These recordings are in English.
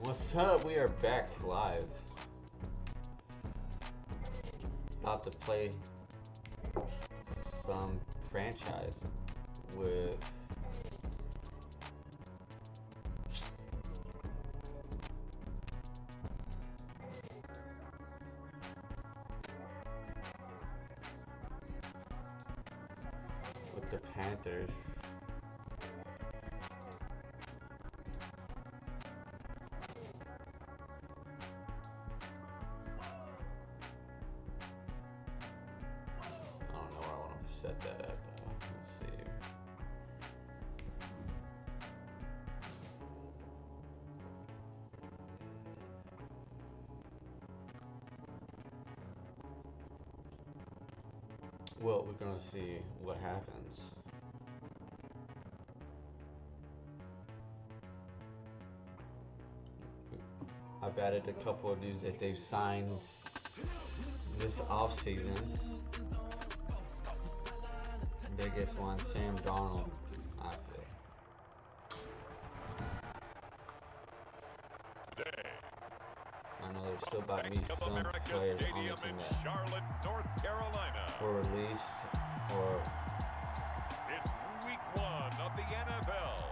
What's up? We are back live. About to play some franchise with the Panthers. I don't know where I want to set that up. Let's see. Well, we're gonna see what happens. I've added a couple of dudes that they've signed this off season. Biggest one, Sam Darnold, I feel. I know there's still about me some players on the team that Charlotte, North Carolina. were released or It's week 1 of the NFL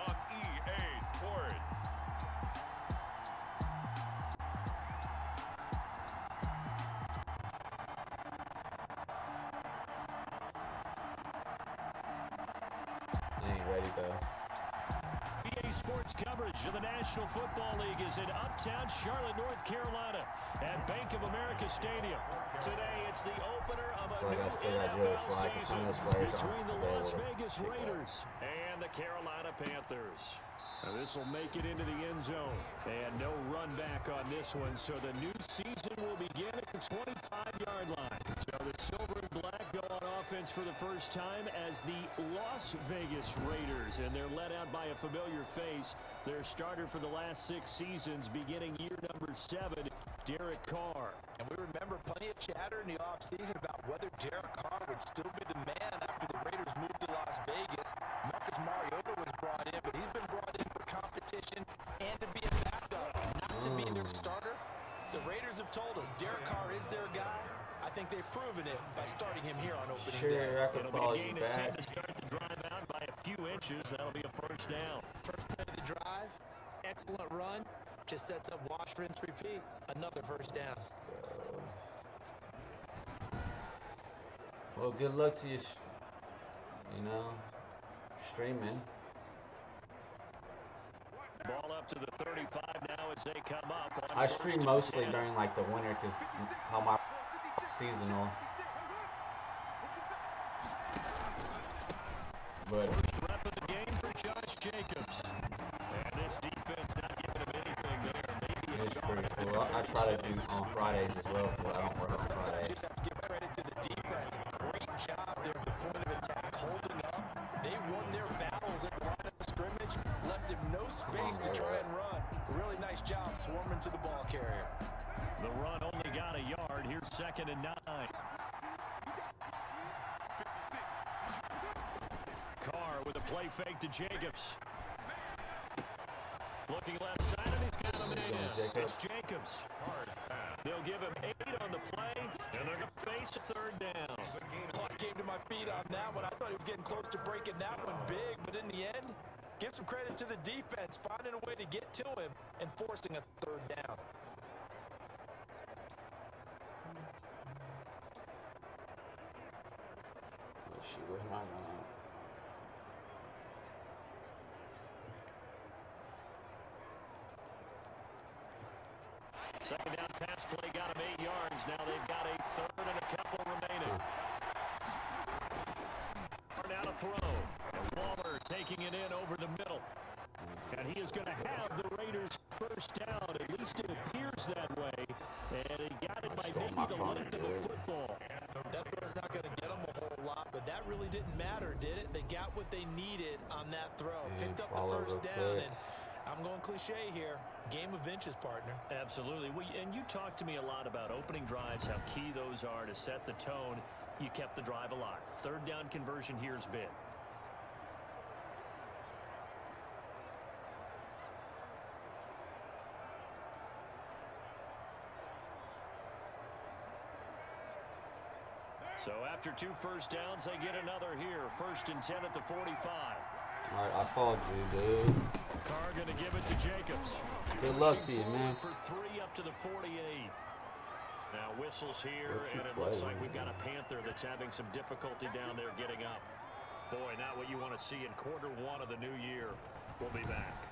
on EA Sports. they ain't ready though. EA Sports coverage of the National Football League is in Uptown Charlotte, North Carolina at Bank of America Stadium. Today, it's the opener of a So new I still got Joe NFL Flacco. season Some of those players between aren't the available Las to Vegas pick up. Raiders and the Carolina Panthers. This will make it into the end zone. And no run back on this one, so the new season will begin at the 25-yard line. So the silver and black go on offense for the first time as the Las Vegas Raiders, and they're led out by a familiar face. Their starter for the last 6 seasons, beginning year number 7, Derek Carr. And we remember plenty of chatter in the offseason about whether Derek Carr would still be the man after the Raiders moved to Las Vegas. Marcus Mariota was brought in, but he's been brought in for competition and to be a backup, not to be their starter. The Raiders have told us Derek Carr is their guy. I think they've proven it by starting him here on opening day. Sure, I could It'll follow be a you gain of 10 back. to start the drive out by a few inches. That'll be a first down. First play of the drive, excellent run, just sets up wash, rinse, repeat. Another first down. Well, good luck to you, streaming. Ball up to the 35 now as they come up. On I first stream and mostly 10. during like the winter because how my seasonal. But First rep of the game for Josh Jacobs. And this defense not giving him anything there. Maybe it's pretty cool. I try to do on Fridays as well because I don't work on Sometimes Friday. you just have to give credit to the defense. Great job there at the point of attack, holding up. They won their battles at the line of scrimmage, left him no space to try and run. Really nice job swarming to the ball carrier. the run only got a yard. Here's 2nd and 9. Carr with a play fake to Jacobs. Looking left side, and he's got him in. It's Jacobs. They'll give him 8 on the play, and they're going to face a 3rd down. I came to my feet on that one. I thought he was getting close to breaking that one big, but in the end, give some credit to the defense, finding a way to get to him and forcing a 3rd down. Let's see, where's my gun? 2nd down pass play got him 8 yards. Now they've got a 3rd and a couple remaining. Now to throw. And Waller taking it in over the middle. And he is going to have the Raiders' first down. At least it appears that way. And he got it by maybe the length of the football. That throw's not going to get them a whole lot, but that really didn't matter, did it? They got what they needed on that throw. Picked up the first down, and I'm going cliche here. Game of inches, partner. Absolutely. And you talked to me a lot about opening drives, how key those are to set the tone. You kept the drive alive. 3rd down conversion here is big. So after 2 first downs, they get another here. 1st and 10 at the 45. All right, I followed you, dude. Carr going to give it to Jacobs. Good luck to you, man. For 3 up to the 48. Now whistles here, What's your and it looks play? like we've got a Panther that's having some difficulty down there getting up. Boy, not what you want to see in quarter 1 of the new year. We'll be back.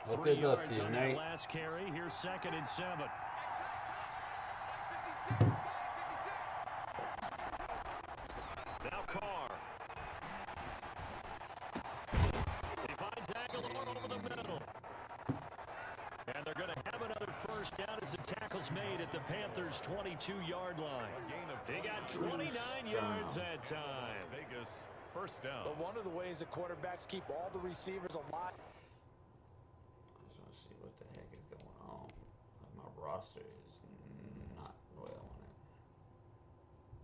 Well, 3 good luck yards to you, on that Nate. last carry. Here's 2nd and 7. Now Carr. He finds Aguilar over the middle. And they're going to have another first down as the tackle's made at the Panthers' 22-yard line. They got 29 yards that time. Vegas, first down. But one of the ways the quarterbacks keep all the receivers alive. I just want to see what the heck is going on. My roster is not well on it.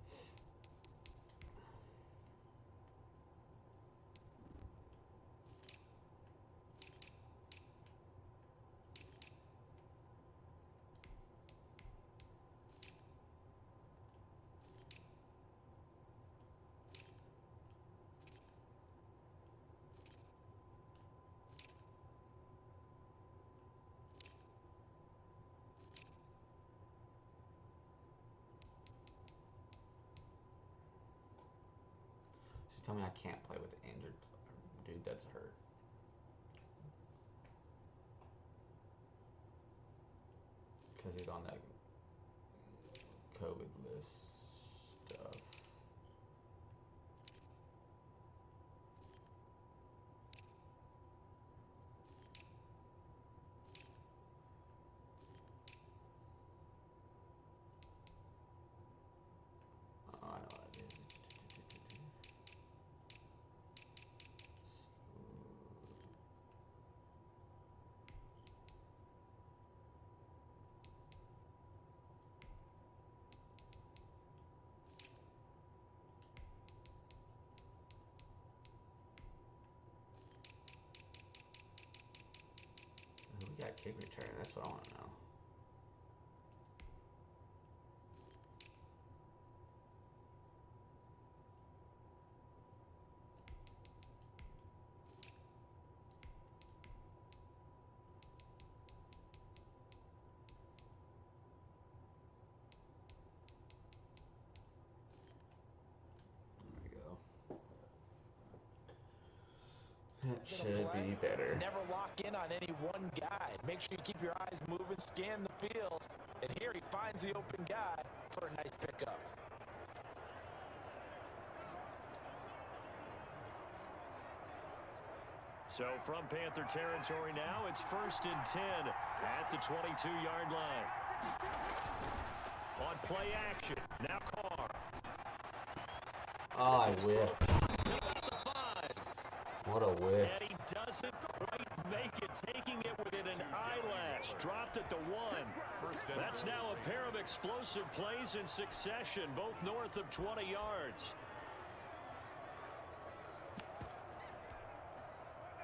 So tell me I can't play with the injured dude that's hurt. Because he's on that COVID list stuff. Oh, I know what it is. We got kick return. That's what I want to know. There we go. That should be better. Never lock in on any one guy. Make sure you keep your eyes moving, scan the field. And here he finds the open guy for a nice pickup. So from Panther territory now, it's 1st and 10 at the 22-yard line. On play action, now Carr. Oh, I whiffed. What a whiff. And he doesn't quite make it, taking it within an eyelash. Dropped at the 1. That's now a pair of explosive plays in succession, both north of 20 yards.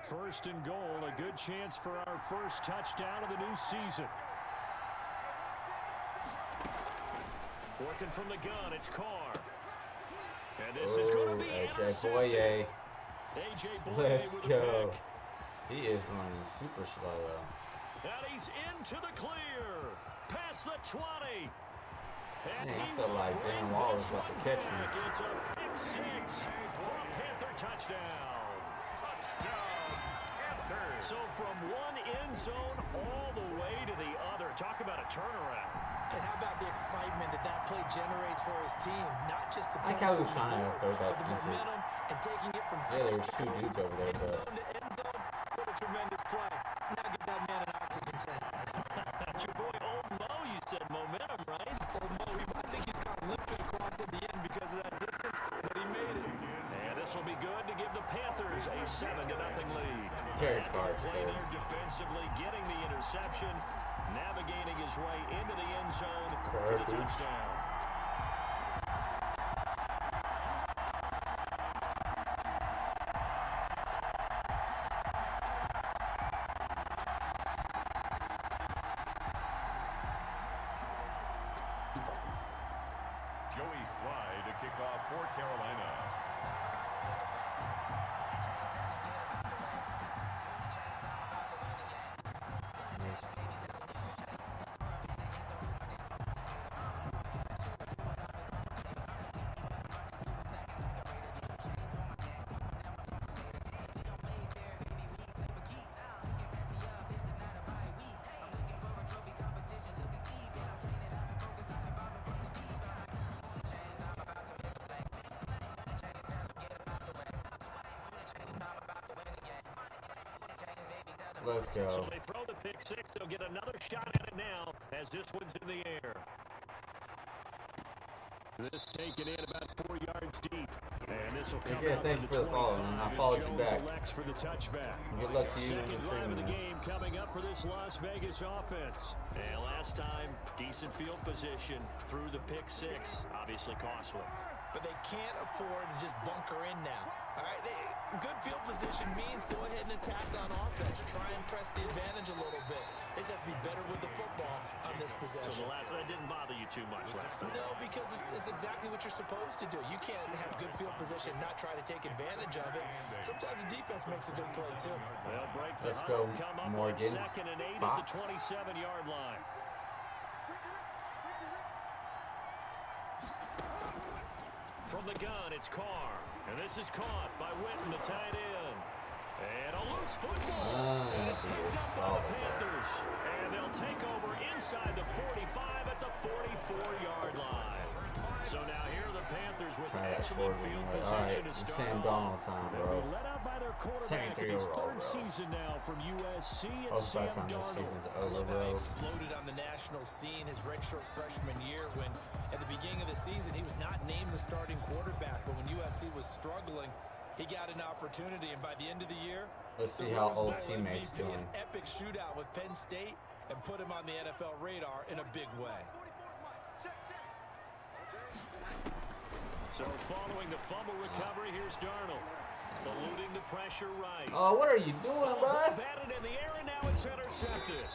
1st and goal, a good chance for our first touchdown of the new season. Working from the gun, it's Carr. And this is going to be AJ intercepted. Boye. A.J. Boye Let's with a go. pick. He is running super slow. And he's into the clear. Past the 20. And Man, I he feel will like bring Dan Waller was this about to one catch me. back. It's a pick 6 for a Panther touchdown. So from one end zone all the way to the other. Talk about a turnaround. And how about the excitement that that play generates for his team? Not just the I think points I was on the trying to board, throw that but the into- momentum and taking it from Yeah, there was coast to two coast, dudes over there, end but- zone to end zone. What a tremendous play. Now get that man an oxygen tank. That's your boy Old Mo. You said momentum, right? Old Mo, I think he's kind of limping across at the end because of that distance, but he made it. And this will be good to give the Panthers a 7-0 lead. Derek Carr Play said. there defensively, getting the interception, navigating his way into the end zone for the Garbage. touchdown. for Carolina. Let's go. So they throw the pick six. They'll get another shot at it now as this one's in the air. This taken in about 4 yards deep. And this will come out thank to you the for the follow, and I 25 followed as you Jones back. elects for the touchback. Good luck to you in Second the drive of the stream. game coming up for this Las Vegas offense. And last time, decent field position through the pick six. Obviously costly. But they can't afford to just bunker in now. All right, good field position means go ahead and attack on offense. Try and press the advantage a little bit. They just have to be better with the football on this possession. So that didn't bother you too much last time? No, because it's exactly what you're supposed to do. You can't have good field position, not try to take advantage of it. Sometimes the defense makes a good play, too. They'll break the Let's huddle, go, come up Morgan. on 2nd and 8 Fox. at the 27-yard line. From the gun, it's Carr. And this is caught by Witten, the tight end. And a loose football. And it's picked up by the Panthers. And they'll take over inside the 45 at the 44-yard line. So now here are the Panthers with excellent field position to start Sam off. Donald time, bro. Led out by their quarterback in 73 his overall, third bro. season now from USC. It's Hope by Sam the time this Darnold. season's I over, love how he bro. exploded on the national scene his redshirt freshman year when at the beginning of the season he was not named the starting quarterback, but when USC was struggling, he got an opportunity, and by the end of the year, Let's the see how Rose old Bowl teammates MVP, doing. an epic shootout with Penn State, and put him on the NFL radar in a big way. So following the fumble recovery, here's Darnold. Eluding the pressure right. Oh, what are you doing, bro? Batted in the air, and now it's intercepted.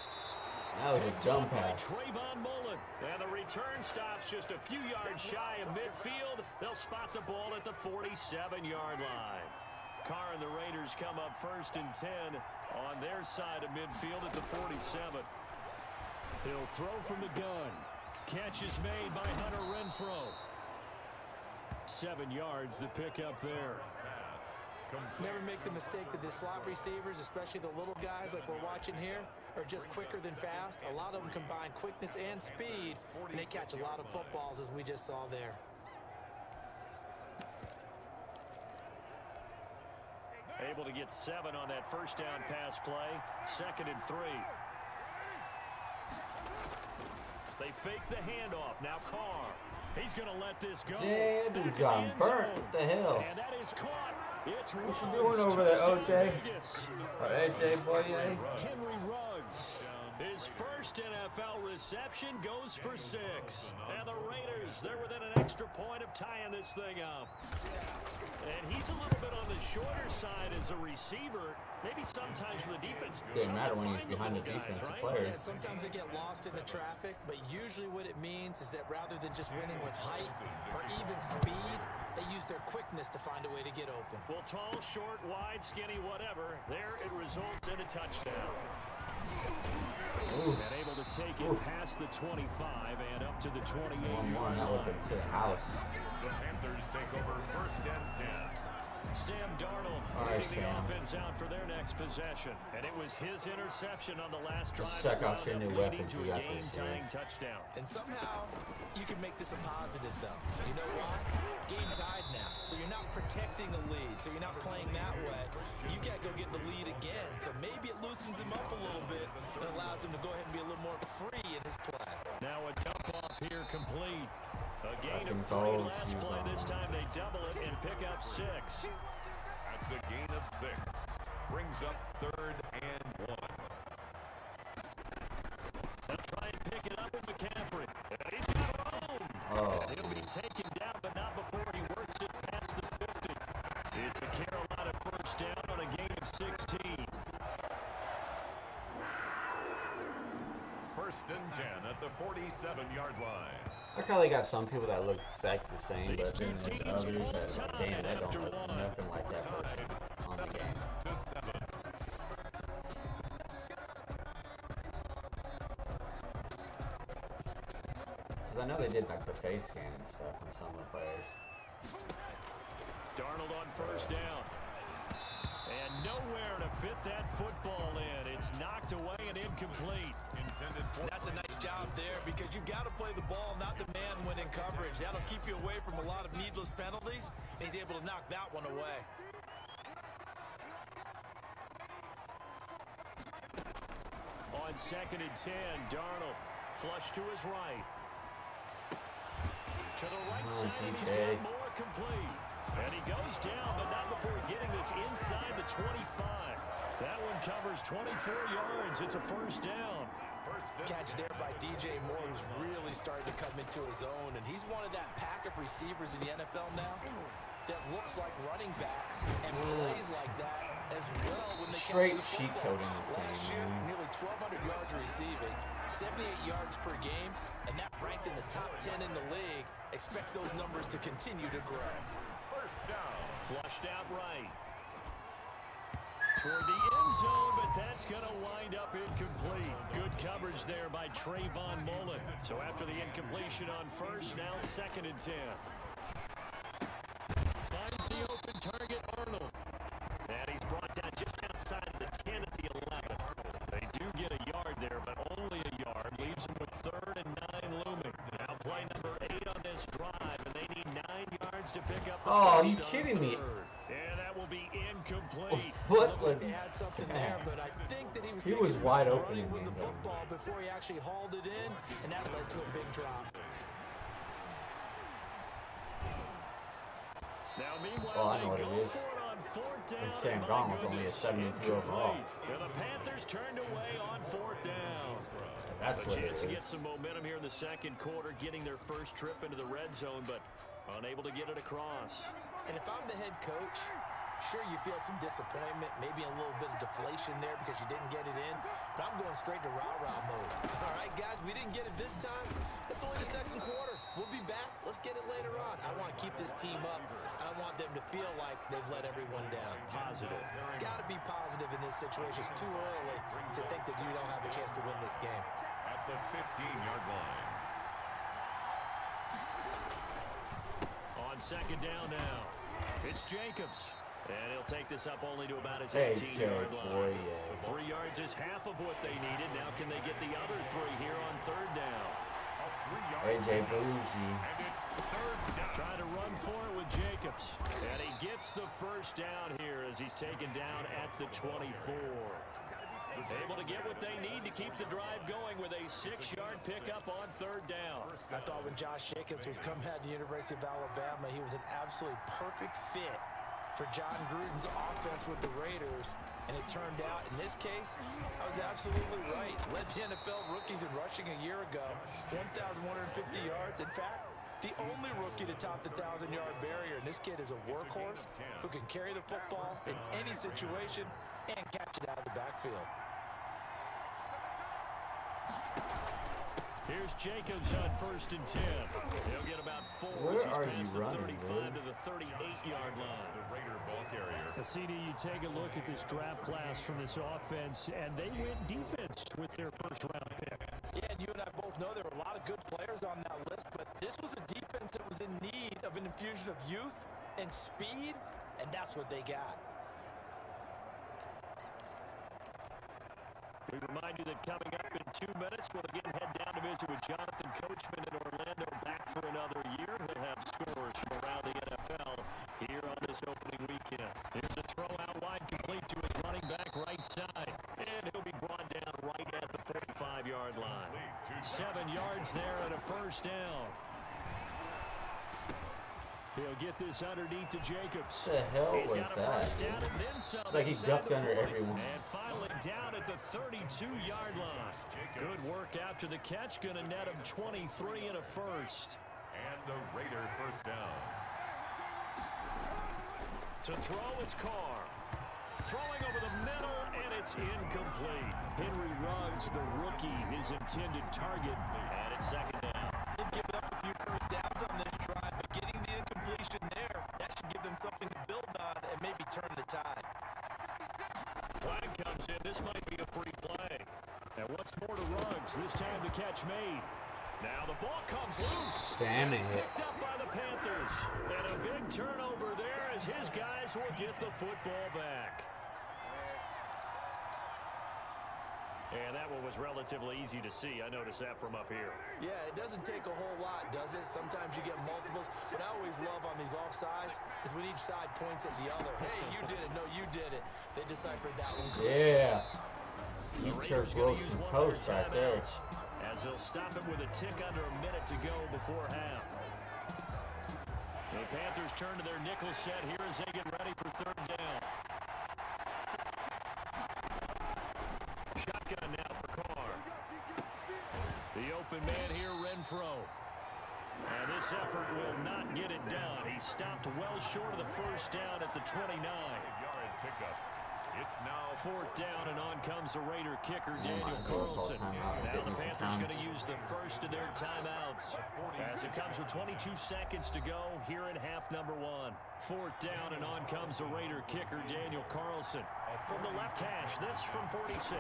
That was a dumb By pass. Trayvon Mullen. And the return stops just a few yards shy of midfield. They'll spot the ball at the 47-yard line. Carr and the Raiders come up 1st and 10 on their side of midfield at the 47. He'll throw from the gun. Catch is made by Hunter Renfrow. 7 yards, the pickup there. Never make the mistake that the slot receivers, especially the little guys like we're watching here, are just quicker than fast. A lot of them combine quickness and speed, and they catch a lot of footballs, as we just saw there. Able to get 7 on that first down pass play. 2nd and 3. They fake the handoff. Now Carr. He's going to let this go. Damn, dude Back got in the end burnt. zone. What the hell? And that is caught. It's What you Ruggs. doing over there, Touchdown OJ? Vegas. Or AJ Boye? Henry Ruggs. His first NFL reception goes for 6. And the Raiders, they're within an extra point of tying this thing up. And he's a little bit on the shorter side as a receiver. Maybe sometimes for the defense. Didn't matter when he's find the behind the little guys, defensive right? player. Yeah, sometimes they get lost in the traffic, but usually what it means is that rather than just winning with height or even speed, they use their quickness to find a way to get open. Well, tall, short, wide, skinny, whatever. There it results in a touchdown. Ooh. And able to take it past the 25 and up to the 28. One more, and that would have been to the house. The Panthers take over 1st and 10. Sam Darnold All right, leading the Sam. offense out for their next possession. And it was his interception on the last drive Let's check that out your wound new up leading weapons to you a got this year. game-tying touchdown. And somehow, you can make this a positive, though. You know why? Game tied now. So you're not protecting a lead, so you're not playing that way. You got to go get the lead again. So maybe it loosens him up a little bit and allows him to go ahead and be a little more free in his play. Now a dump off here complete. A gain of Fucking 3 goals, last he's play. on. This time they double it and pick up 6. That's a gain of 6. Brings up 3rd and 1. They'll try and pick it up with McCaffrey. And he's got room. Oh. He'll be taken down, but not before he works it past the 50. It's a Carolina first down on a gain of 16. First and 10 at the 47-yard line. I like how they got some people that look exactly the same, but then These two there's teams others all that, like, damn, that tied don't look after one. nothing like that person on the game. 7-7. Because I know they did like the face scan and stuff on some of the players. Darnold on first down. And nowhere to fit that football in. It's knocked away and incomplete. That's a nice job there because you've got to play the ball, not the man when in coverage. That'll keep you away from a lot of needless penalties. And he's able to knock that one away. On 2nd and 10, Darnold flush to his right. To the right side, and he's got more complete. And he goes down, but not before getting this inside the 25. That one covers 24 yards. It's a first down. Catch there by DJ Moore, who's really starting to come into his own. And he's one of that pack of receivers in the NFL now that looks like running backs and plays like that as well when they Straight catch the cheat football. coding this Last thing, year, man. nearly 1,200 yards receiving, 78 yards per game, and that ranked in the top 10 in the league. Expect those numbers to continue to grow. First down. Flushed out right. Toward the end zone, but that's going to wind up incomplete. Good coverage there by Trayvon Mullen. So after the incompletion on first, now 2nd and 10. Finds the open target, Arnold. And he's brought down just outside the 10 at the 11. They do get a yard there, but only a yard. Leaves them with 3rd and 9 looming. Now play number 8 on this drive, and they need 9 yards to pick up the Oh, are you first on kidding me? 3rd. And that will be incomplete. What Looked was like they had something there, but I think that he was wide open running in with the the end zone. football before he actually hauled it in, and that led to a big drop. Now, meanwhile, Oh, I know what they it go is. for it on 4th down. It's Sam and my Darnold's only a goodness, 72 overall. incomplete. And the Panthers turned away on 4th down. That's A what it chance to get is. some momentum here in the 2nd quarter, getting their first trip into the red zone, but unable to get it across. And if I'm the head coach, sure, you feel some disappointment, maybe a little bit of deflation there because you didn't get it in, but I'm going straight to rah-rah mode. All right, guys, we didn't get it this time. It's only the 2nd quarter. We'll be back. Let's get it later on. I want to keep this team up. I want them to feel like they've let everyone down. Positive. Got to be positive in this situation. It's too early to think that you don't have a chance to win this game. At the 15-yard line. On 2nd down now, it's Jacobs. And he'll take this up only to about his Hey, 18-yard line. boy, 3 yards is half of what they needed. Now can they get the other 3 here on 3rd down? AJ Bougie. And it's 3rd down. Trying to run for it with Jacobs. And he gets the first down here as he's taken down at the 24. Able to get what they need to keep the drive going with a 6-yard pickup on 3rd down. I thought when Josh Jacobs was coming out of the University of Alabama, he was an absolutely perfect fit for John Gruden's offense with the Raiders. And it turned out, in this case, I was absolutely right. Led the NFL rookies in rushing a year ago, 1,150 yards. In fact, the only rookie to top the 1,000-yard barrier. And this kid is a workhorse who can carry the football in any situation and catch it out of the backfield. Here's Jacobs on 1st and 10. He'll get about 4 Where as he's are you past the running, 35 dude? to the 38-yard line. The Raider ball carrier. CD, you take a look at this draft class from this offense, and they went defense with their first-round pick. Yeah, and you and I both know there were a lot of good players on that list, but this was a defense that was in need of an infusion of youth and speed, and that's what they got. We remind you that coming up in 2 minutes, we'll again head down to visit with Jonathan Coachman in Orlando, back for another year. He'll have scores from around the NFL here on this opening weekend. Here's a throw out wide, complete to his running back right side. And he'll be brought down right at the 45-yard line. 7 yards there and a first down. He'll get this underneath to Jacobs. What the hell He's was got a that? first down and then some. It's like he inside ducked the under 40. everyone. And finally down at the 32-yard line. Good work after the catch. Going to net him 23 and a first. And the Raider first down. To throw, it's Carr. Throwing over the middle, and it's It's incomplete. Henry Ruggs, the rookie, his intended target, and it's second down. They've given up a few first downs on this drive, but getting the incompletion there, that should give them something to build on and maybe turn the tide. Flag comes in. This might be a free play. And what's more to Ruggs, this time the catch made. Now the ball comes loose. Damn it. Picked up by the Panthers. And a big turnover there as his guys will get the football back. And that one was relatively easy to see. I noticed that from up here. Yeah, it doesn't take a whole lot, does it? Sometimes you get multiples. What I always love on these offsides is when each side points at the other. Hey, you did it. No, you did it. They deciphered that one correctly. Yeah. You church Wilson toast right there. As they'll stop it with a tick under a minute to go before half. The Panthers turn to their nickel set here as they get ready for third down. Shotgun now for Carr. The open man here, Renfro. And this effort will not get it done. He stopped well short of the first down at the 29. Yards pickup. It's now Fourth down, and on comes the Raider kicker, Daniel Carlson. Now the Panthers going to use the first of their timeouts as it comes with 22 seconds to go here in half number one. Fourth down, and on comes the Raider kicker, Daniel Carlson. From the left hash, this from 46.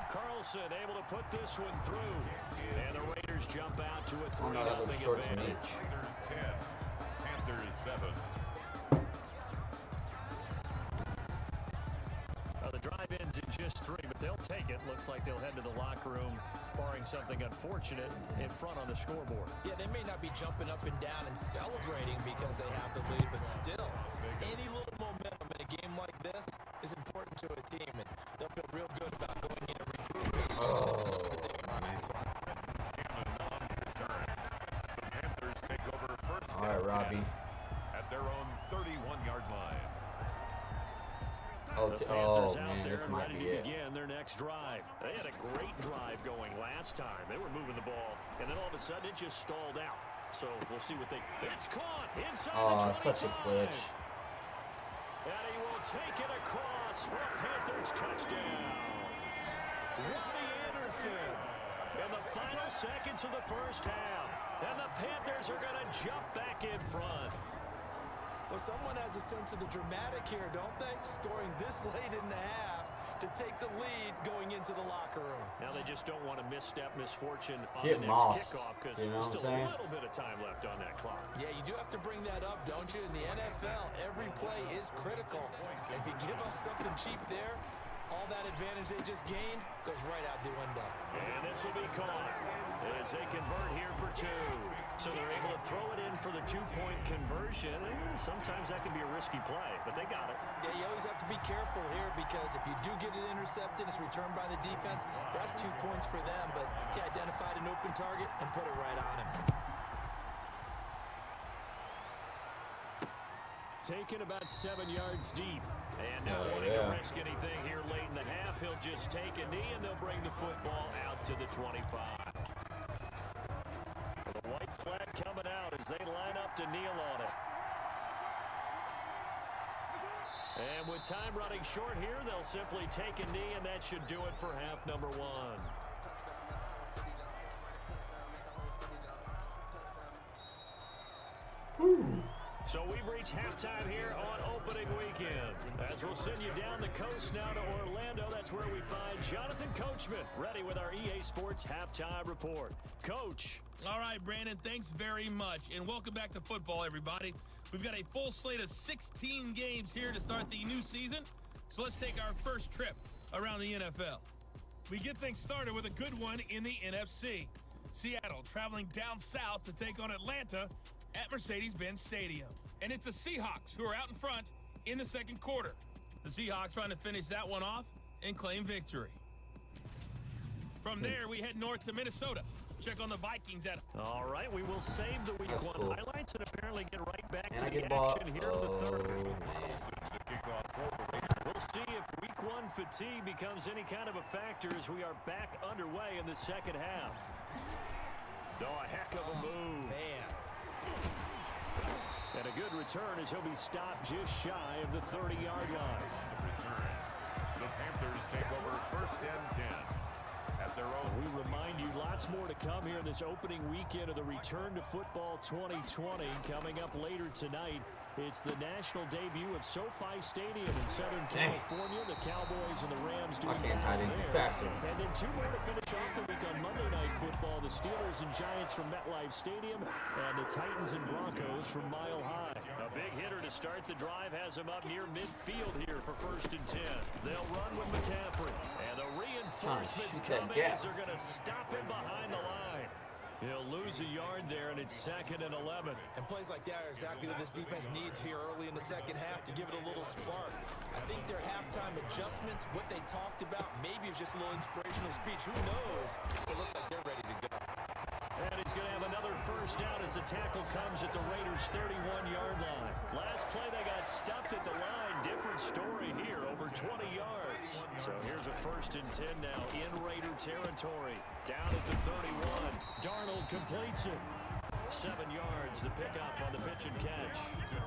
Carlson able to put this one through. And the Raiders jump out to a 3-0 advantage. Raiders 10, Panthers 7. The drive ends in just 3, but they'll take it. Looks like they'll head to the locker room, barring something unfortunate, in front on the scoreboard. Yeah, they may not be jumping up and down and celebrating because they have the lead, but still, any little momentum in a game like this is important to a team, and they'll feel real good about going in and recruiting. Oh, man. The Panthers take over first. All right, Robbie. At their own 31-yard line. Oh, The Panthers out man, there this and might ready be to it. begin their next drive. They had a great drive going last time. They were moving the ball, and then all of a sudden it just stalled out. So we'll see what they... It's caught inside the 25. Such a glitch. And he will take it across for a Panthers touchdown. Robbie Anderson in the final seconds of the first half. And the Panthers are going to jump back in front. Well, someone has a sense of the dramatic here, don't they? Scoring this late in the half to take the lead going into the locker room. Now they just don't want to misstep misfortune on Get the next Moss, kickoff because you know there's what still I'm a little bit of time left on that clock. Yeah, you do have to bring that up, don't you? In the NFL, every play is critical. And if you give up something cheap there, all that advantage they just gained goes right out the window. And this will be caught as they convert here for 2. So they're able to throw it in for the 2-point conversion. Sometimes that can be a risky play, but they got it. Yeah, you always have to be careful here because if you do get it intercepted, it's returned by the defense. That's 2 points for them, but he identified an open target and put it right on him. Taken about 7 yards deep. And not wanting to risk anything here late in the half, he'll just take a knee and they'll bring the football out to the 25. The white flag coming out as they line up to kneel on it. And with time running short here, they'll simply take a knee, and that should do it for half number 1. So we've reached halftime here on opening weekend. As we'll send you down the coast now to Orlando, that's where we find Jonathan Coachman, ready with our EA Sports Halftime Report. Coach. All right, Brandon, thanks very much. And welcome back to football, everybody. We've got a full slate of 16 games here to start the new season. So let's take our first trip around the NFL. We get things started with a good one in the NFC. Seattle traveling down south to take on Atlanta at Mercedes-Benz Stadium. And it's the Seahawks who are out in front in the second quarter. The Seahawks trying to finish that one off and claim victory. From there, we head north to Minnesota. Check on the Vikings at... All right, we will save the week 1 cool. highlights and apparently get right back And to I the get bought. action here in the third. Man. We'll see if week 1 fatigue becomes any kind of a factor as we are back underway in the second half. Oh, a heck of a move. Man. And a good return as he'll be stopped just shy of the 30-yard line. the Panthers take over 1st and 10. At their own. We remind you lots more to come here in this opening weekend of the Return to Football 2020. Coming up later tonight, it's the national debut of SoFi Stadium in Southern California. The Cowboys and the Rams doing battle there. And then 2 more to finish off the week on Monday Night Football. The Steelers and Giants from MetLife Stadium and the Titans and Broncos from Mile High. A big hitter to start the drive has him up near midfield here for 1st and 10. They'll run with McCaffrey. And the reinforcements coming as they're going to stop him behind the line. He'll lose a yard there, and it's 2nd and 11. And plays like that are exactly what this defense needs here early in the second half to give it a little spark. I think their halftime adjustments, what they talked about, maybe it was just a little inspirational speech. Who knows? It looks like they're ready to go. And he's going to have another 1st down as the tackle comes at the Raiders' 31-yard line. Last play, they got stuffed at the line. Different story here, over 20 yards. So here's a 1st and 10 now in Raider territory. Down at the 31. Darnold completes it. 7 yards, the pickup on the pitch and catch.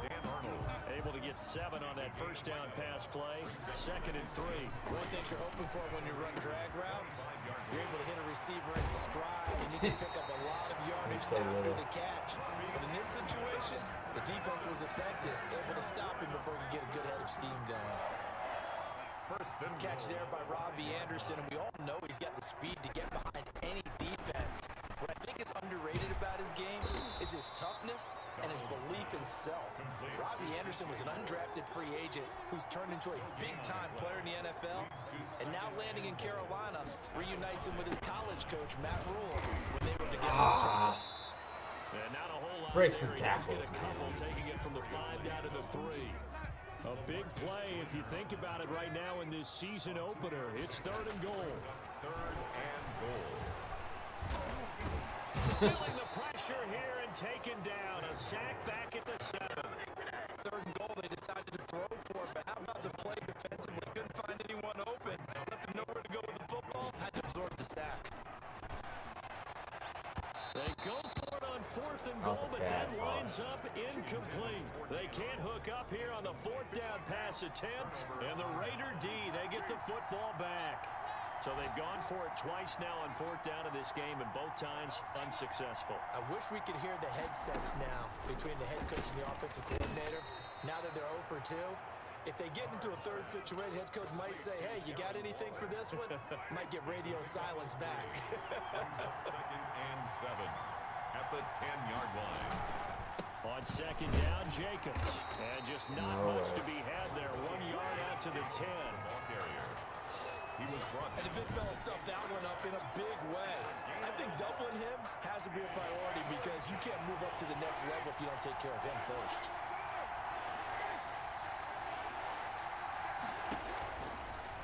Dan Arnold. Able to get 7 on that 1st down pass play. 2nd and 3. One thing you're hoping for when you run drag routes, you're able to hit a receiver in stride, and you can pick up a lot of yardage after the catch. But in this situation, the defense was effective, able to stop him before he could get a good head of steam going. Catch there by Robbie Anderson, and we all know he's got the speed to get behind any defense. What I think is underrated about his game is his toughness and his belief in self. Robbie Anderson was an undrafted free agent who's turned into a big-time player in the NFL, and now landing in Carolina reunites him with his college coach, Matt Rule, when they were together. And not a whole lot break some there. He does tackles. get a couple, taking it from the 5 down to the 3. A big play if you think about it right now in this season opener. It's 3rd and goal. 3rd and goal. Feeling the pressure here and taken down. A sack back at the 7. 3rd and goal, they decided to throw for it, but how about the play defensively? Couldn't find anyone open. Left him nowhere to go with the football. Had to absorb the sack. They go for it on 4th and goal, but that lines up incomplete. They can't hook up here on the 4th down pass attempt, and the Raider D, they get the football back. So they've gone for it twice now on 4th down in this game, and both times unsuccessful. I wish we could hear the headsets now between the head coach and the offensive coordinator. Now that they're 0 for 2, if they get into a 3rd situation, head coach might say, hey, you got anything for this one? Might get radio silence back. 2nd and 7 at the 10-yard line. On 2nd down, Jacobs. And just not much to be had there. 1 yard out to the 10. Ball carrier. He was brought And the big fella stuffed that one up in a big way. I think doubling him has to be a priority because you can't move up to the next level if you don't take care of him first.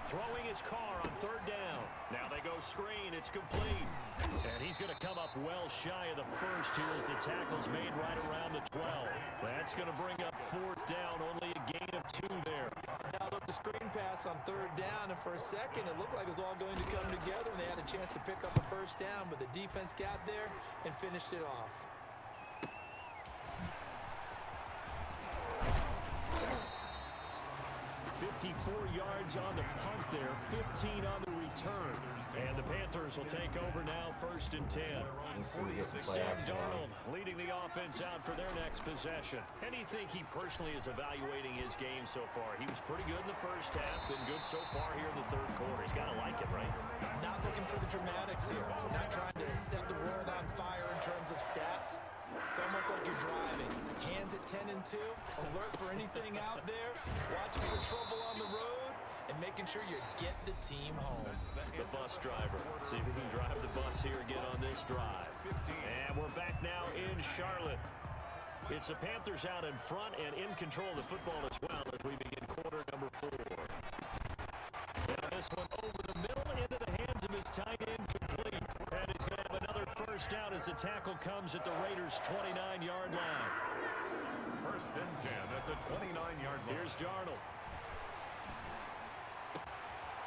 Throwing his car on 3rd down. Now they go screen. It's complete. And he's going to come up well shy of the 1st here as the tackle's made right around the 12. That's going to bring up 4th down. Only a gain of 2 there. Dialed up the screen pass on 3rd down, and for a second it looked like it was all going to come together, and they had a chance to pick up a 1st down, but the defense got there and finished it off. Yards on the punt there, 15 on the return. And the Panthers will take over now, 1st and 10. Sam Darnold leading the offense out for their next possession. And do you think he personally is evaluating his game so far? He was pretty good in the 1st half, been good so far here in the 3rd quarter. He's got to like it, right? Not looking for the dramatics here. Not trying to set the world on fire in terms of stats. It's almost like you're driving. Hands at 10 and 2, alert for anything out there, watching for trouble on the road, and making sure you get the team home. The bus driver. See if we can drive the bus here again on this drive. And we're back now in Charlotte. It's the Panthers out in front and in control of the football as well as we begin quarter number 4. And this one over the middle into the hands of his tight end, complete. And he's going to have another 1st down as the tackle comes at the Raiders' 29-yard line. 1st and 10 at the 29-yard line. Here's Darnold.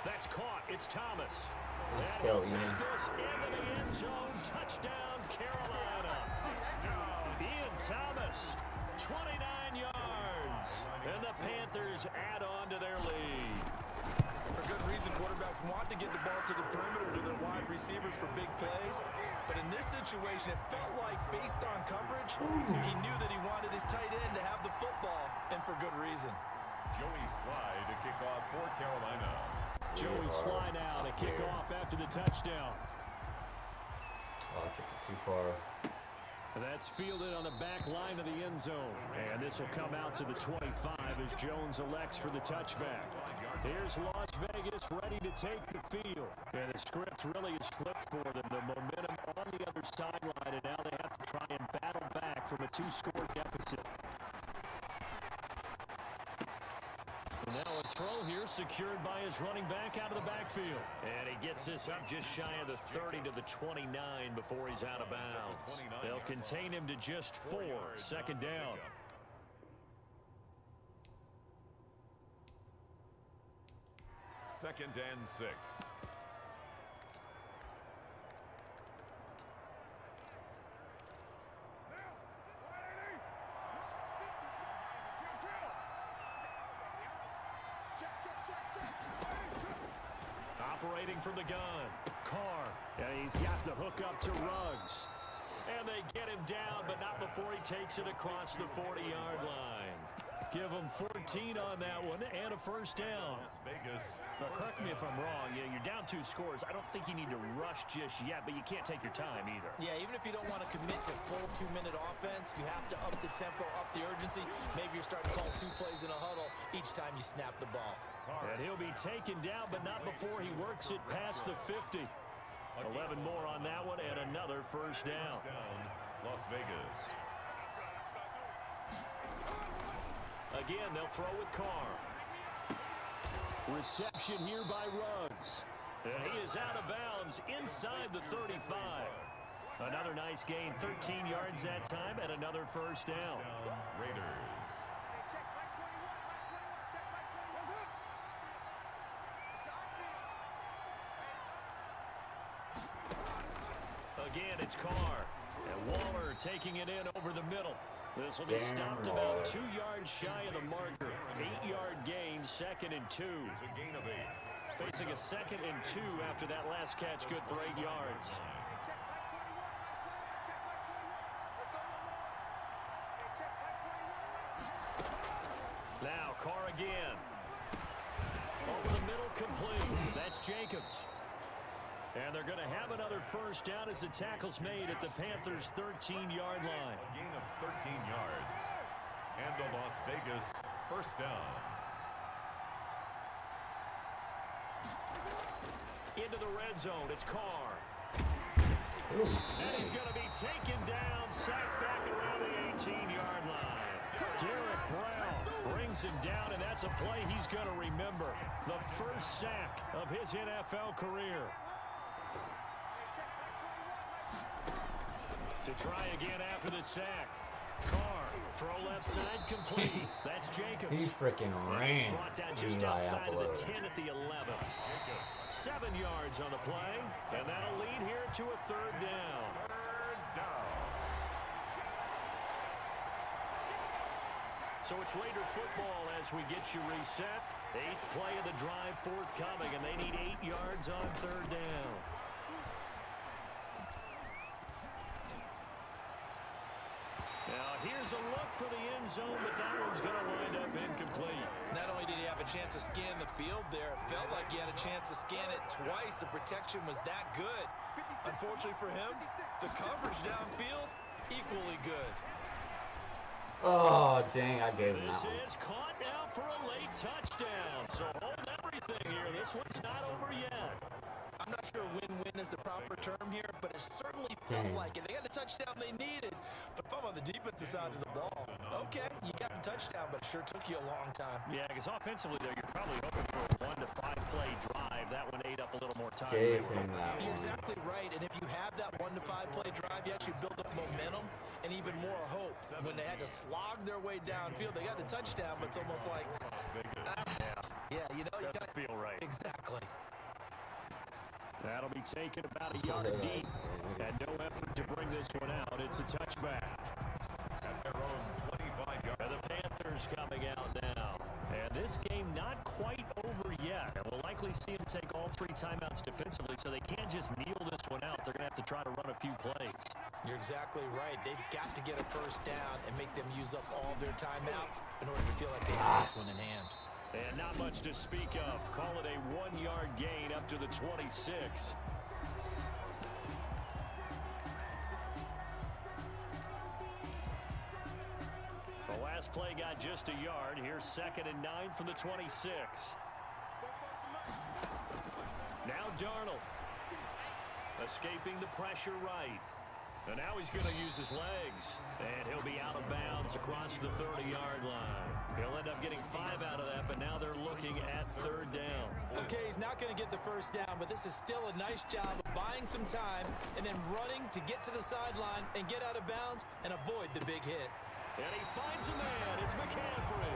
That's caught. It's Thomas. Let's go, Ian. This into the end zone. Touchdown, Carolina. Ian Thomas, 29 yards. And the Panthers add on to their lead. For good quarterbacks want to get the ball to the perimeter to their wide receivers for big plays. But in this situation, it felt like, based on coverage, he knew that he wanted his tight end to have the football, and for good reason. Joey Slye to kick off for Carolina. Joey Slye now to kick off after the touchdown. Oh, I kicked it too far. That's fielded on the back line of the end zone. And this will come out to the 25 as Jones elects for the touchback. Here's Las Vegas ready to take the field. And the script really is flipped for them. The momentum on the other sideline, and now they have to try and battle back from a 2-score deficit. And now a throw here secured by his running back out of the backfield. And he gets this up just shy of the 30 to the 29 before he's out of bounds. They'll contain him to just 4. Second down. Second and 6. Operating from the gun, Carr, and he's got the hook up to Ruggs. And they get him down, but not before he takes it across the 40-yard line. Give him 14 on that one and a first down. Las Vegas. Now, correct me if I'm wrong. You're down 2 scores. I don't think you need to rush just yet, but you can't take your time either. Yeah, even if you don't want to commit to full 2-minute offense, you have to up the tempo, up the urgency. Maybe you're starting to call 2 plays in a huddle each time you snap the ball. And he'll be taken down, but not before he works it past the 50. 11 more on that one and another first down. Las Vegas. Again, they'll throw with Carr. Reception here by Ruggs. And he is out of bounds inside the 35. Another nice gain, 13 yards that time, and another first down. Raiders. Again, it's Carr. And Waller taking it in over the middle. This will be stopped about 2 yards shy of the marker. 8-yard gain, second and 2. It's a gain of 8. Facing a second and 2 after that last catch, good for 8 yards. Now Carr again. Over the middle, complete. That's Jacobs. And they're going to have another first down as the tackle's made at the Panthers' 13-yard line. A gain of 13 yards. And the Las Vegas first down. Into the red zone, it's Carr. And he's going to be taken down, sacked back around the 18-yard line. Derek Brown brings him down, and that's a play he's going to remember. The first sack of his NFL career. To try again after the sack. Carr, throw left side, complete. That's Jacobs. He freaking ran. He's brought down just outside of the 10 at the 11. 7 yards on the play, and that'll lead here to a third down. So it's Raider football as we get you reset. 8th play of the drive forthcoming, and they need 8 yards on third down. Now here's a look for the end zone, but that one's going to wind up incomplete. Not only did he have a chance to scan the field there, it felt like he had a chance to scan it twice. The protection was that good. Unfortunately for him, the coverage downfield, equally good. Oh, dang, I gave him This that one. is caught now for a late touchdown. So hold everything here. This one's not over yet. I'm not sure win-win is the proper term here, but it certainly felt like it. They got the touchdown they needed. But if I'm on the defensive side of the ball, okay, you got the touchdown, but it sure took you a long time. Yeah, because offensively, though, you're probably hoping for a 1 to 5 play drive. That one ate up a little more time. Gave him that You're one. exactly right, and if you have that 1 to 5 play drive, you actually build up momentum and even more hope. When they had to slog their way downfield, they got the touchdown, but it's almost like, yeah, you know, you got Doesn't feel right. exactly. That'll be taken about a yard deep. Had no effort to bring this one out. It's a touchback. At their own 25-yard. And the Panthers coming out now. And this game not quite over yet. And we'll likely likely see them take all 3 timeouts defensively, so they can't just kneel this one out. They're going to have to try to run a few plays. You're exactly right. They've got to get a first down and make them use up all their timeouts in order to feel like they have this one in hand. And not much to speak of. Call it a 1-yard gain up to the 26. The last play got just a yard. Here's 2nd and 9 from the 26. Now Darnold. Escaping the pressure right. And now he's going to use his legs. And he'll be out of bounds across the 30-yard line. He'll end up getting 5 out of that, but now they're looking at 3rd down. Okay, he's not going to get the first down, but this is still a nice job of buying some time and then running to get to the sideline and get out of bounds and avoid the big hit. And he finds a man. It's McCaffrey.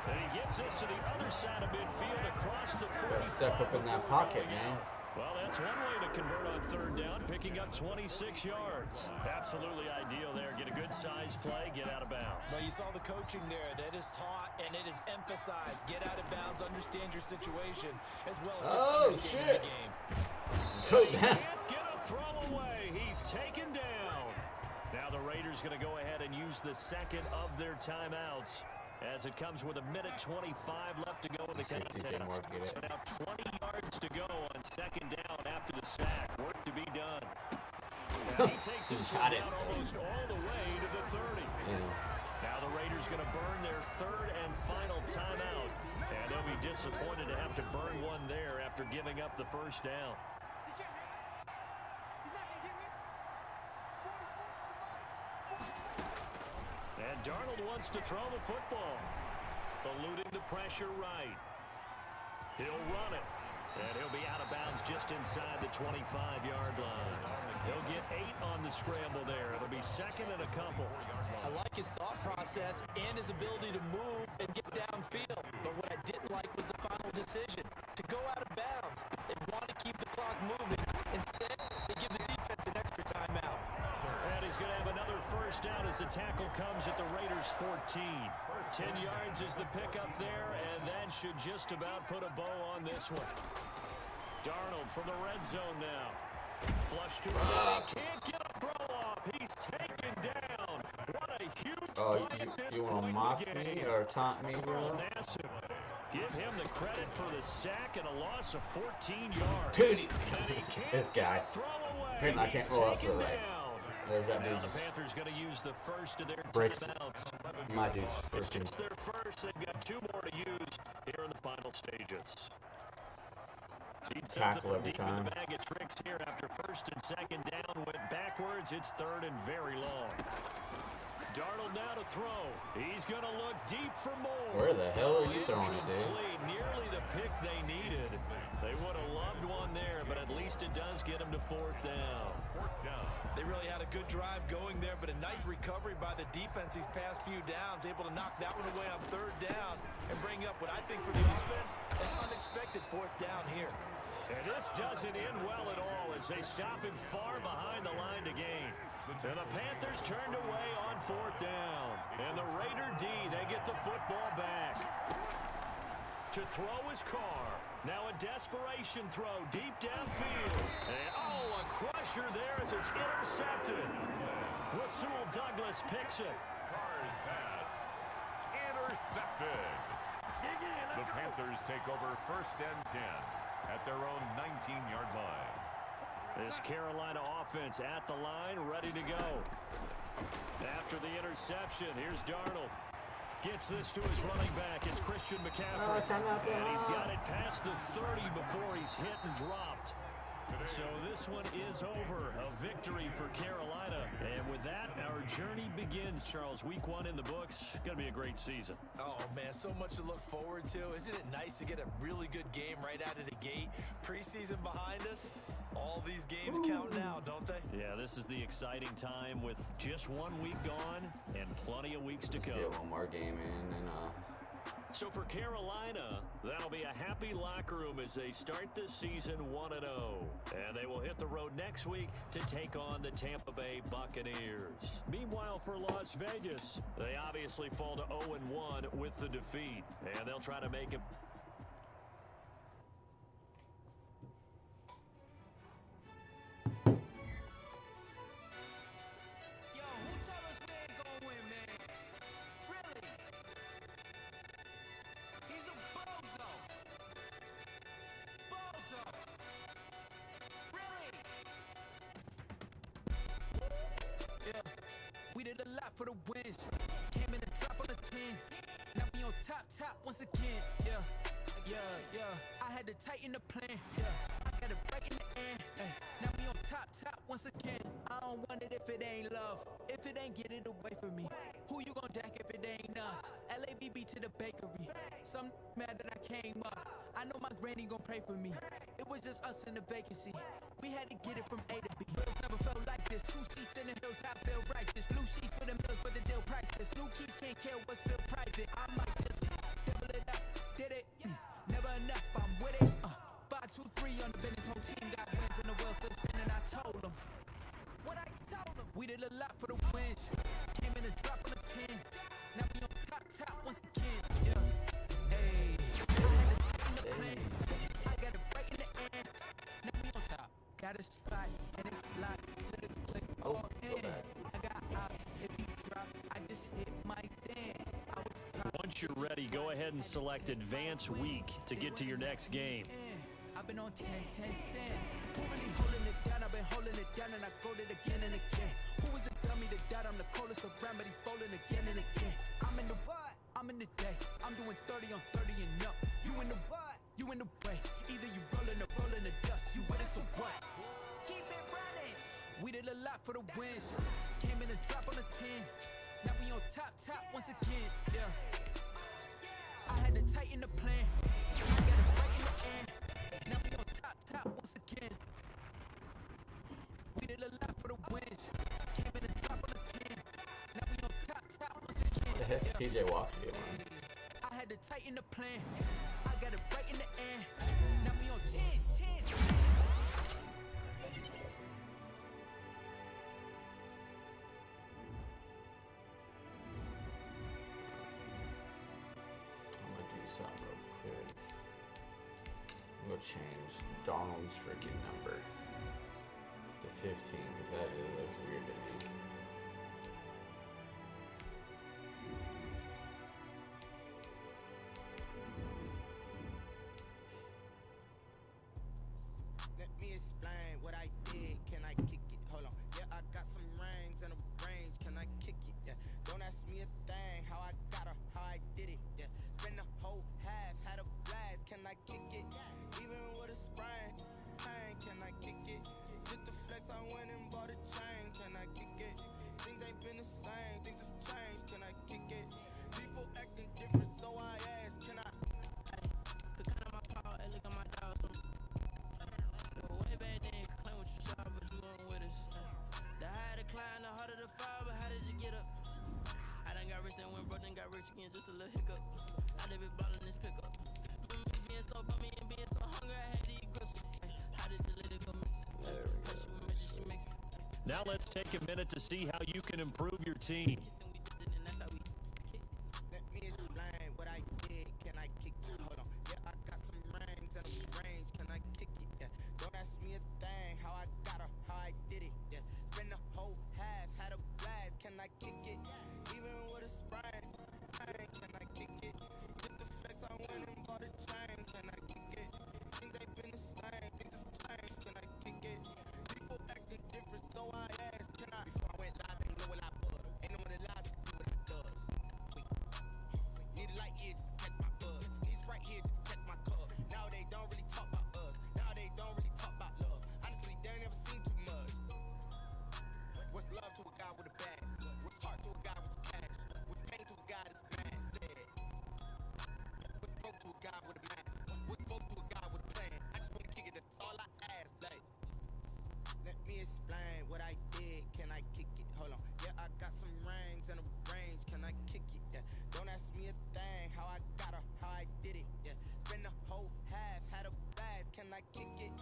And he gets us to the other side of midfield across the 45. Better step up in that pocket, man. Well, that's one way to convert on 3rd down, picking up 26 yards. Absolutely ideal there. Get a good size play, get out of bounds. Well, you saw the coaching there. That is taught and it is emphasized. Get out of bounds, understand your situation, as well as just understanding the game. He can't get a throw away. He's taken down. Now the Raiders going to go ahead and use the 2nd of their timeouts, as it comes with 1:25 left to go in the contest. So now 20 yards to go on 2nd down after the sack. Work to be done. And he takes this one down almost all the way to the 30. Now the Raiders going to burn their 3rd and final timeout. And they'll be disappointed to have to burn one there after giving up the first down. And Darnold wants to throw the football. Eluding the pressure right. He'll run it. And he'll be out of bounds just inside the 25-yard line. He'll get 8 on the scramble there. It'll be 2nd and a couple. I like his thought process and his ability to move and get downfield. But what I didn't like was the final decision to go out of bounds. They want to keep the clock moving. Instead, they give the defense an extra timeout. And he's going to have another first down as the tackle comes at the Raiders' 14. 10 yards is the pickup there, and that should just about put a bow on this one. Darnold from the red zone now. Flush to him. He can't get a throw off. He's taken down. What a huge play at this you want point to in mock the game. me or taunt me, bro? Nassib. Give him the credit for the sack and a loss of 14 yards. Dude, this guy. I can't roll out to the right. There's that dude. Now the Panthers going to use the first of their Breaks. timeouts. My dude's It's first. just their first. They've got 2 more to use here in the final stages. Feeds up Tackle the every deep in time. the bag of tricks here after 1st and 2nd down. Went backwards. It's 3rd and very long. Darnold now to throw. He's going to look deep for more. Where the hell are you throwing it, dude? Incomplete. Nearly the pick they needed. They would have loved one there, but at least it does get them to 4th down. They really had a good drive going there, but a nice recovery by the defense these past few downs, able to knock that one away on 3rd down and bring up what I think for the offense, an unexpected 4th down here. And this doesn't end well at all as they stop him far behind the line to gain. And the Panthers turned away on 4th down. And the Raider D, they get the football back. To throw is Carr. Now a desperation throw deep downfield. And a crusher there as it's intercepted. Rasul Douglas picks it. Carr's pass intercepted. The Panthers take over 1st and 10 at their own 19-yard line. This Carolina offense at the line, ready to go. After the interception, here's Darnold. Gets this to his running back. It's Christian McCaffrey. And he's got it past the 30 before he's hit and dropped. So this one is over. A victory for Carolina. And with that, our journey begins, Charles. Week 1 in the books. Going to be a great season. Oh, man, so much to look forward to. Isn't it nice to get a really good game right out of the gate? Preseason behind us. All these games count now, don't they? Yeah, this is the exciting time with just 1 week gone and plenty of weeks to come. Get one more game in and So for Carolina, that'll be a happy locker room as they start the season 1-0. And they will hit the road next week to take on the Tampa Bay Buccaneers. Meanwhile, for Las Vegas, they obviously fall to 0-1 with the defeat. And they'll try to make it for the wins. Came in the drop on the 10. Now we on top once again. Yeah. I had to tighten the plan. Yeah. I got it right in the end. Now we on top once again. I don't want it if it ain't love. If it ain't, get it away from me. Who you gon' deck if it ain't us? LABB to the bakery. Some mad that I came up. I know my granny gon' pray for me. It was just us in the vacancy. We had to get it from A to B. Bills never felt like this. 2 seats in the hills, I feel righteous. Blue sheets for the mills, but the deal priceless. New keys can't care what's still private. I might just double it up. Did it? Never enough, I'm with it. 5, 2, 3 on the business. Whole team got wins and the world still spinning. I told them what I told them. We did a lot for the wins. Came in a drop on the 10. Now we on top once again. Yeah. Hey, I had to tighten the plan. I got it right in the end. Now we on top. Got a spot and it's locked to the click. Oh, in. I got ops. If you drop, I just hit my dance. I was Once you're ready, go ahead and select Advance Week to get to your next game. I've been on 10 cents. Who really holding it down? I've been holding it down and I go it again and again. Who is a dummy that died? I'm the coldest around, but he folding again and again. I'm in the what? I'm in the day. I'm doing 30 on 30 and up. You in the what? You in the way. Either you rolling or rolling the dust. You with us or what? Keep it running. We did a lot for the wins. Came in a drop on the 10. Now we on top once again. Yeah. I had to tighten the plan. I got it right in the end. Now we on top once again. We did a lot for the wins. Came in the drop on the 10. Now we on top once again. What the heck's PJ Walker doing? I had to tighten the plan. I got it right in the end. Now we on 10. Something real quick. I'm gonna change Donald's freaking number to 15 because that looks weird to me. Let me explain what I did. Can I kick it? Hold on. Yeah, I got some rings and a range. Can I kick it? Yeah. Don't ask me a thing. How I got her, how I did it. Yeah. Spend the whole half, had a blast. Can I kick it? Even with a sprain, pain. Can I kick it? Just to flex, I went and bought a chain. Can I kick it? Things ain't been the same. Things have changed. Can I kick it? People acting different, so I ask. Can I? Could count on my power, and look at my dog. Way back then, claim what you saw, but you weren't with us. The higher the climb, the harder the fall, but how did you get up? I done got rich, then went broke, then got rich again, just a little hiccup. I done been ballin' this pickup. Remember me being so bummy and being so hungry, I had to eat gristle. How did you let it go, miss? She was magic, she makes it. Now let's take a minute to see how you can improve your team. And we did it, and that's how we kick. Let me explain what I did. Can I kick it? Hold on. Yeah, I got some rings and a range. Can I kick it? Yeah. Don't ask me a thing. How I got her, how I did it. Yeah. Spend the whole half, had a blast. Can I kick it? Even with a sprain, pain. Can I kick it? Just the flex, I went and bought a chain. Can I kick it? Things ain't been the same. Things have changed. Can I kick it? People acting different, so I asked. Can I? Before I went live, ain't know what I was. Ain't no one that lies to do what I does. Need a light here just to catch my buzz. Need Sprite here just to catch my cup. Now they don't really talk about us. Now they don't really talk about love. Honestly, they ain't never seen too much. What's love to a guy with a bag? What's heart to a guy with some cash? What's pain to a guy that's mad? Said. What's broke to a guy with a mask? What's broke to a guy with a plan? I just wanna kick it, that's all I ask. Like, let me explain what I did. Can I kick it? Hold on. Yeah, I got some rings and a range. Can I kick it? Yeah. Don't ask me a thing. How I got her, how I did it. Yeah. Spend the whole half, had a blast. Can I kick it?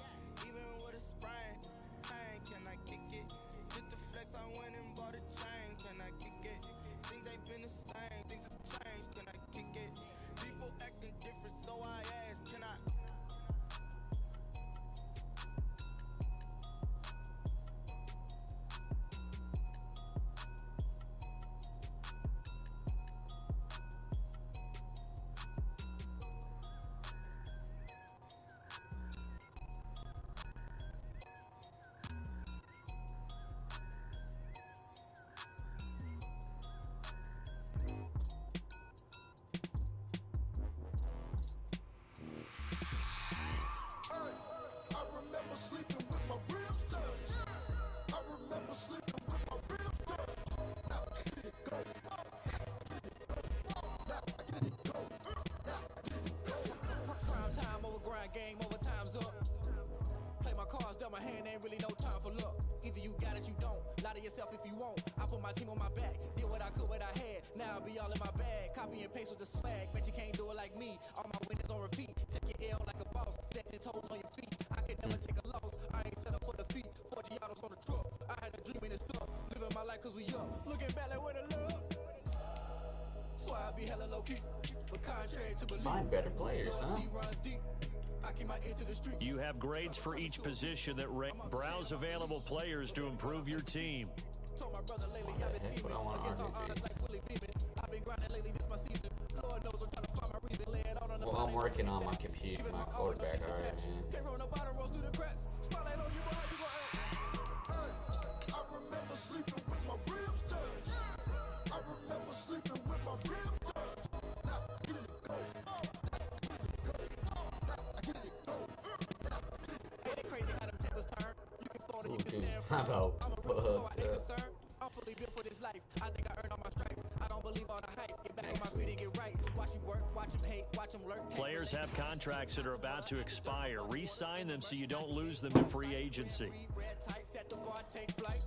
Even with a sprain, pain. Can I kick it? Just the flex, I went and bought a chain. Can I kick it? Things ain't been the same. Things have changed. Can I kick it? People acting different, so I ask. Can I? ain't really no time for luck. Either you got it, you don't. Lie to yourself if you won't. I put my team on my back. Did what I could, what I had. Now I'll be all in my bag. Copy and paste with the swag. Bet you can't do it like me. All my winners on repeat. Take your L like a boss. Stand 10 toes on your feet. I can never take a loss. I ain't set up for defeat. 4 Giados on the truck. I had a dream and it's stuff. Living my life cause we young. Looking back like where the love. So I be hella low key. But contrary to belief. Find better players, huh? Loyalty runs deep. I keep my ear to the street. You have grades for each position that rank. Browse available players to improve your team. Told my brother lately I've been scheming. Against all odds like Willie Beeman. I've been grinding lately, this my season. Lord knows I'm trying to find my reason. Lay it out on the Well, I'm working on my computer, my quarterback already, man. Came from the bottom, rose through the cracks. Spotlight on you, boy, how you gon' act? I remember sleeping with my ribs touched. I remember sleeping with my ribs touched. Now, get it go. Ain't it crazy how them tempers turn? You can fall and you can stand How firm. about I'm a rebel, so I ain't concerned. I'm fully built for this life. I think I earned all my stripes. I don't believe all the hype. Get back on my feet and get right. Watch you work, watch them hate, watch them lurk. Players have contracts that are about to expire. Re-sign them so you don't lose them to free agency. Red tight, set the bar, take flight.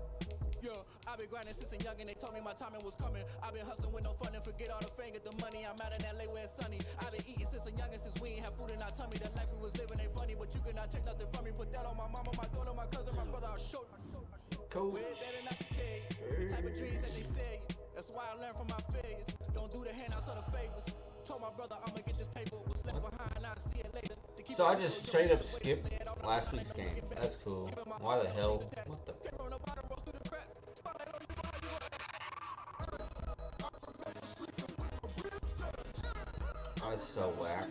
Yeah, I've been grinding since a young and they told me my timing was coming. I've been hustling with no fun and forget all the fame, get the money. I'm out in LA where it's sunny. I've been eating since a young and since we ain't have food in our tummy. The life we was living ain't funny, but you cannot take nothing from me. Put that on my mama, my daughter, my cousin, my brother, I'll show you. Coach. Way better not to tell you the type of dreams that they sell you. That's why I learned from my failures. Don't do the handouts or the favors. Told my brother I'ma get this paper. Was left behind, I'll see it later. So I just straight up skipped last week's game. That's cool. Why the hell? What the? That's so whack.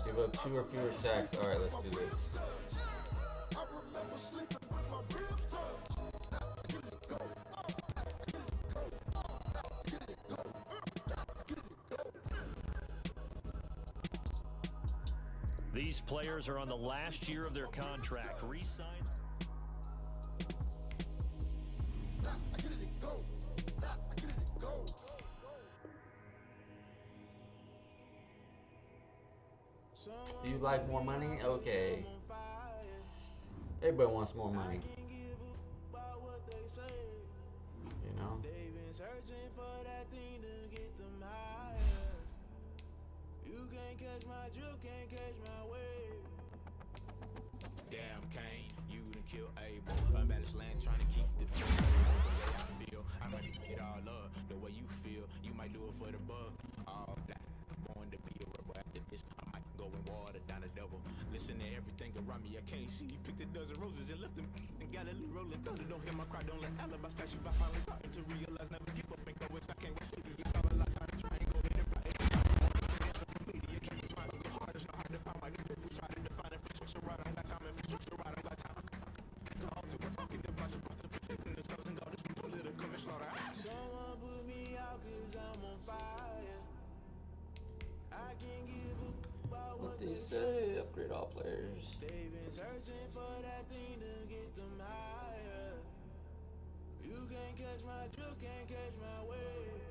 Give up 2 or fewer sacks. Alright, let's do this. These players are on the last year of their contract. Re-sign. Do you like more money? Okay. Everybody wants more money. You know? They've been searching for that thing to get them higher. You can't catch my drift, can't catch my wave. Damn, Kane, you done killed Abel. Unbalanced land trying to keep the peace. The way I feel, I'm ready to get all up. The way you feel, you might do it for the bug. All that, born to be a rebel after this. I might go in water down the devil. Listen to everything around me, I can't see. Picked a dozen roses and left them in Galilee rolling thunder. Don't hear my cry, don't let alibis pass you by. Finally starting to realize, never give up and go. It's I can't wait to it's all a lifetime to try and go in and fight. You can't be mine, go hard, it's not hard to find. My nigga, we try to define infrastructure right on that time, infrastructure right on that time. Talk to we're talking about you, about to protect the sons and daughters from political and slaughter. Someone put me out cause I'm on fire. I can't give up about What they say? Upgrade all players. They've been searching for that thing to get them higher. You can't catch my drift, can't catch my wave.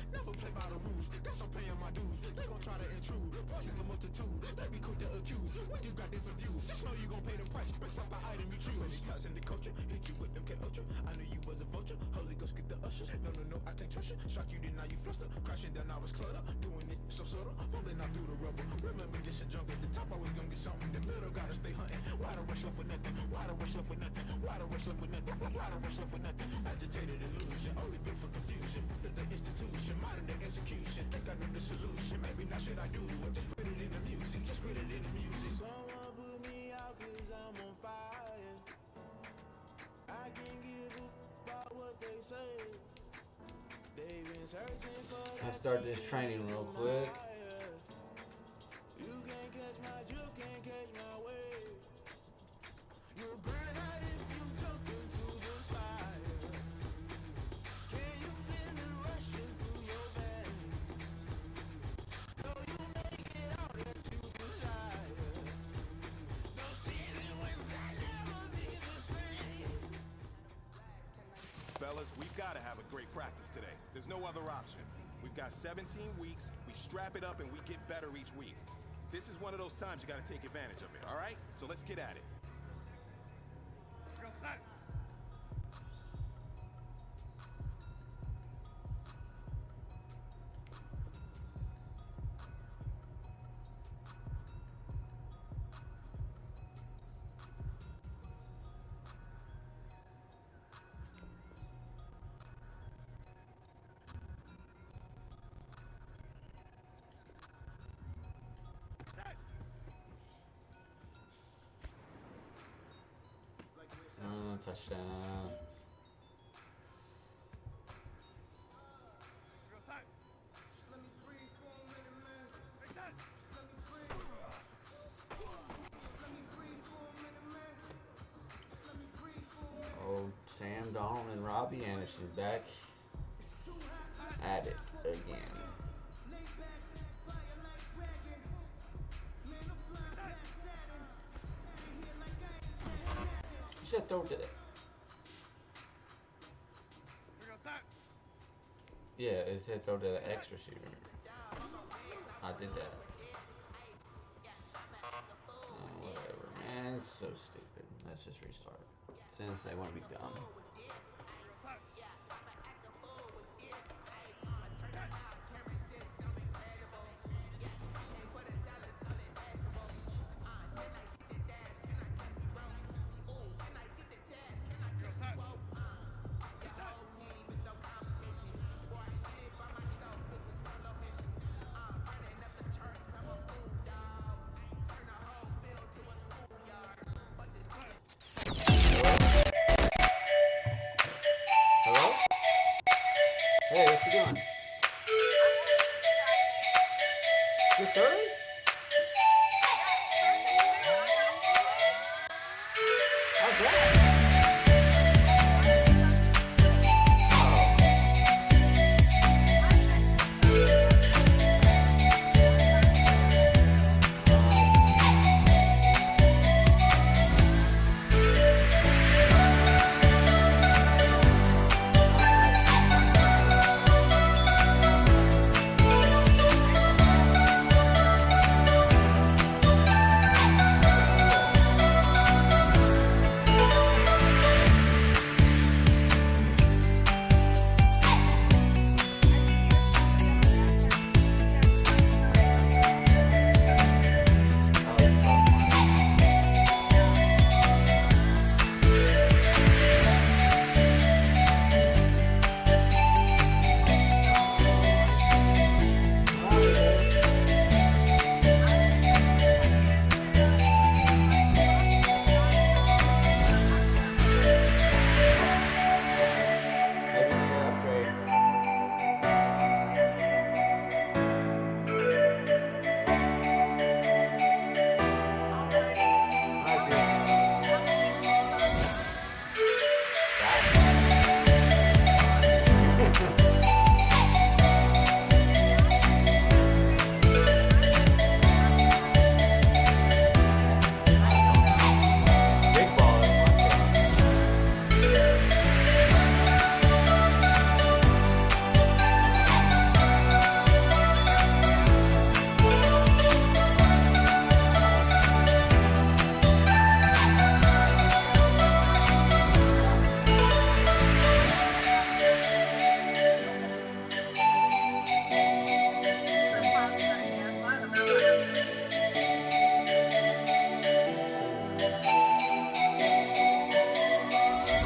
Never play by the rules, guess I'm paying my dues. They gon' try to intrude, poison the multitude. They be quick to accuse, when you got different views. Just know you gon' pay the price, based off the item you choose. Many times in the culture, hit you with MK Ultra. I knew you was a vulture, Holy Ghost get the ushers. No, I can't trust you. Shock you, then now you fluster. Crashing down, I was cluttered. Doing this so subtle, fumbling out through the rubble. Remember this and junk at the top, always gonna get something. The middle gotta stay hunting. Why the rush left for nothing? Why the rush left for nothing? Why the rush left for nothing? Why the rush left for nothing? Agitated illusion, only built for confusion. The institution, modern day execution. Think I know the solution. Maybe not should I do it? Just put it in the music. Just put it in the music. Someone put me out cause I'm on fire. I can't give up about what they say. They've been searching for I'll start this training real quick. you can't catch my drift, can't catch my wave. You'll burn out if you jump into the fire. Can you feel it rushing through your veins? No, you make it all that you desire. No season was that never be the same. gotta have a great practice today. There's no other option. We've got 17 weeks, we strap it up and we get better each week. This is one of those times you gotta take advantage of it, all right? So let's get at it. Go set. Touchdown. Go set. Just let me breathe for a minute, man. Hey, set. Just let me breathe. Just let me breathe for a minute, man. Just let me breathe for a minute. Oh, Sam Donald and Robbie Anderson back at it again. You said throw to it. Go set. Yeah, it said throw to the X receiver. I did that. Whatever, man. It's so stupid. Let's just restart. Since they want to be dumb.